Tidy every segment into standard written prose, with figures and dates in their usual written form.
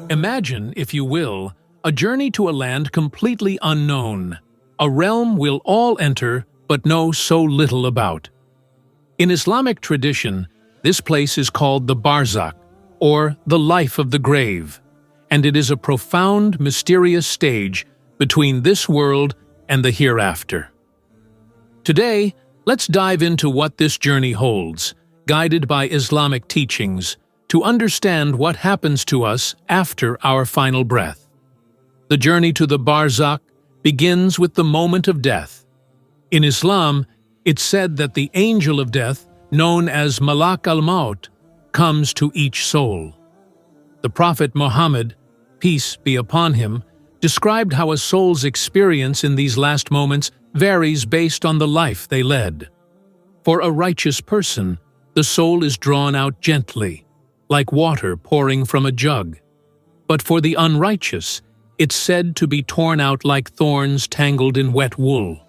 Imagine, if you will, a journey to a land completely unknown, a realm we'll all enter but know so little about. In Islamic tradition, this place is called the Barzakh, or the life of the grave, and it is a profound, mysterious stage between this world and the hereafter. Today, let's dive into what this journey holds, guided by Islamic teachings, to understand what happens to us after our final breath. The journey to the Barzakh begins with the moment of death. In Islam, it's said that the angel of death, known as Malak al-Maut, comes to each soul. The Prophet Muhammad, peace be upon him, described how a soul's experience in these last moments varies based on the life they led. For a righteous person, the soul is drawn out gently, like water pouring from a jug. But for the unrighteous, it's said to be torn out like thorns tangled in wet wool.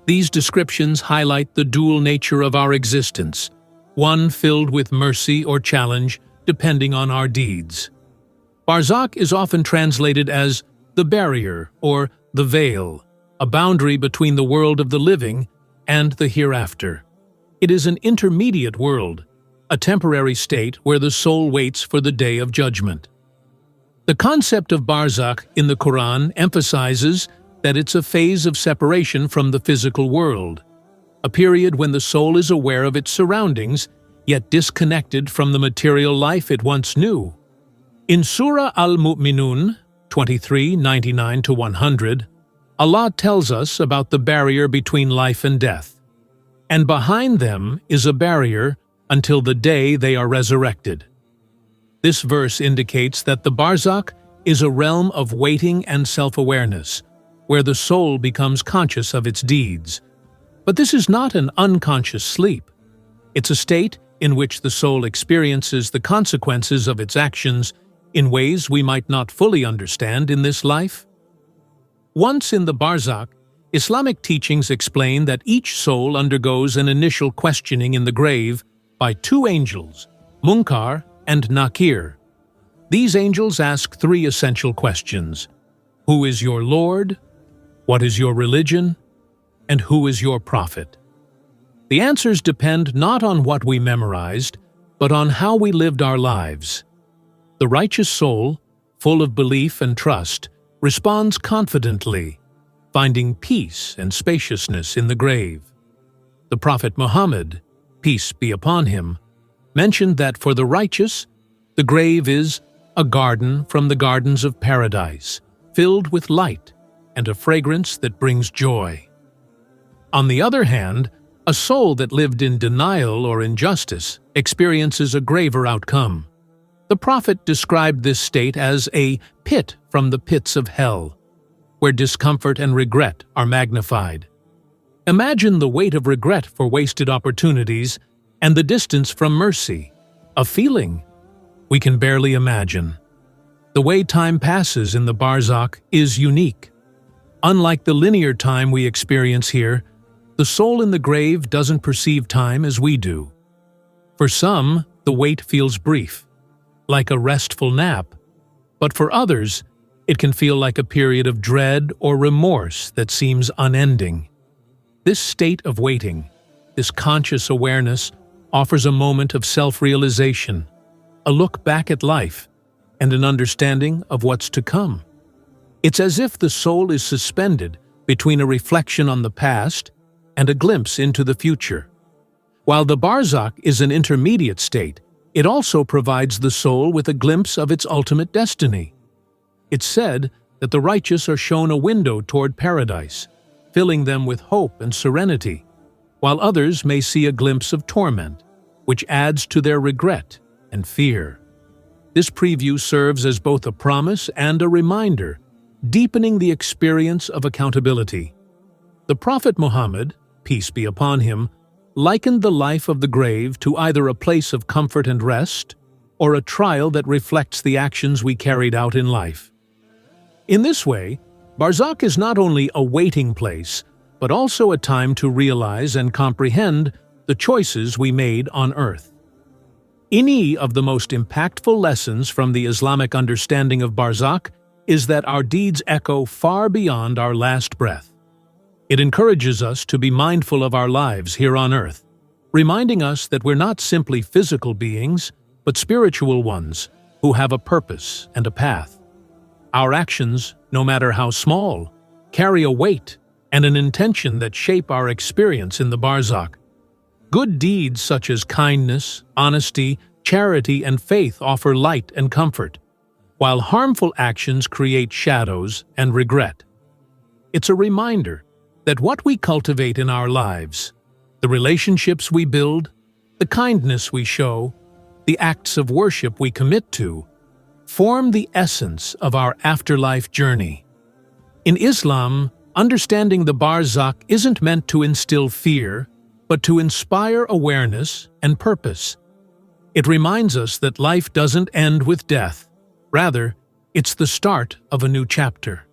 These descriptions highlight the dual nature of our existence, one filled with mercy or challenge depending on our deeds. Barzakh is often translated as the barrier or the veil, a boundary between the world of the living and the hereafter. It is an intermediate world, a temporary state where the soul waits for the day of judgment. The concept of Barzakh in the Quran emphasizes that it's a phase of separation from the physical world, a period when the soul is aware of its surroundings, yet disconnected from the material life it once knew. In Surah Al-Mu'minun 23:99-100, Allah tells us about the barrier between life and death. And behind them is a barrier until the day they are resurrected. This verse indicates that the Barzakh is a realm of waiting and self-awareness, where the soul becomes conscious of its deeds. But this is not an unconscious sleep. It's a state in which the soul experiences the consequences of its actions in ways we might not fully understand in this life. Once in the Barzakh, Islamic teachings explain that each soul undergoes an initial questioning in the grave by two angels, Munkar and Nakir. These angels ask three essential questions: who is your Lord? What is your religion? And who is your prophet? The answers depend not on what we memorized, but on how we lived our lives. The righteous soul, full of belief and trust, responds confidently, finding peace and spaciousness in the grave. The Prophet Muhammad, peace be upon him, mentioned that for the righteous, the grave is a garden from the gardens of paradise, filled with light and a fragrance that brings joy. On the other hand, a soul that lived in denial or injustice experiences a graver outcome. The Prophet described this state as a pit from the pits of hell, where discomfort and regret are magnified. Imagine the weight of regret for wasted opportunities and the distance from mercy, a feeling we can barely imagine. The way time passes in the Barzakh is unique. Unlike the linear time we experience here, the soul in the grave doesn't perceive time as we do. For some, the wait feels brief, like a restful nap, but for others, it can feel like a period of dread or remorse that seems unending. This state of waiting, this conscious awareness, offers a moment of self-realization, a look back at life, and an understanding of what's to come. It's as if the soul is suspended between a reflection on the past and a glimpse into the future. While the Barzakh is an intermediate state, it also provides the soul with a glimpse of its ultimate destiny. It's said that the righteous are shown a window toward paradise, filling them with hope and serenity, while others may see a glimpse of torment, which adds to their regret and fear. This preview serves as both a promise and a reminder, deepening the experience of accountability. The Prophet Muhammad, peace be upon him, likened the life of the grave to either a place of comfort and rest or a trial that reflects the actions we carried out in life. In this way, Barzakh is not only a waiting place, but also a time to realize and comprehend the choices we made on earth. Any of the most impactful lessons from the Islamic understanding of Barzakh is that our deeds echo far beyond our last breath. It encourages us to be mindful of our lives here on earth, reminding us that we're not simply physical beings, but spiritual ones who have a purpose and a path. Our actions, no matter how small, carry a weight and an intention that shape our experience in the Barzakh. Good deeds such as kindness, honesty, charity, and faith offer light and comfort, while harmful actions create shadows and regret. It's a reminder that what we cultivate in our lives, the relationships we build, the kindness we show, the acts of worship we commit to, form the essence of our afterlife journey. In Islam, understanding the Barzakh isn't meant to instill fear, but to inspire awareness and purpose. It reminds us that life doesn't end with death. Rather, it's the start of a new chapter.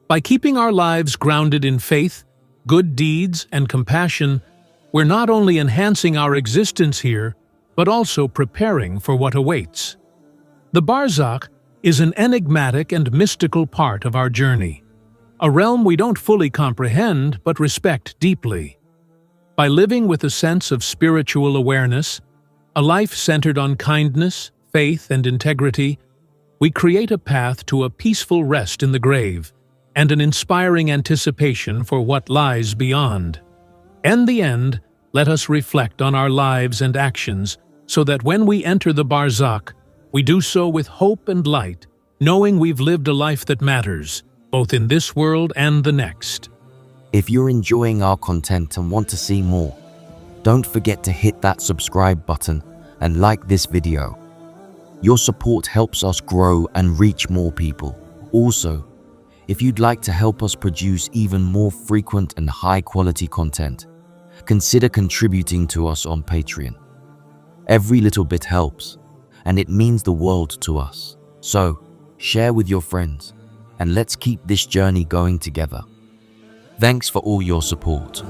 By keeping our lives grounded in faith, good deeds, and compassion, we're not only enhancing our existence here, but also preparing for what awaits. The Barzakh is an enigmatic and mystical part of our journey, a realm we don't fully comprehend but respect deeply. By living with a sense of spiritual awareness, a life centered on kindness, faith, and integrity, we create a path to a peaceful rest in the grave and an inspiring anticipation for what lies beyond. In the end, let us reflect on our lives and actions so that when we enter the Barzakh, we do so with hope and light, knowing we've lived a life that matters, both in this world and the next. If you're enjoying our content and want to see more, don't forget to hit that subscribe button and like this video. Your support helps us grow and reach more people. Also, if you'd like to help us produce even more frequent and high-quality content, consider contributing to us on Patreon. Every little bit helps, and it means the world to us. So, share with your friends, and let's keep this journey going together. Thanks for all your support.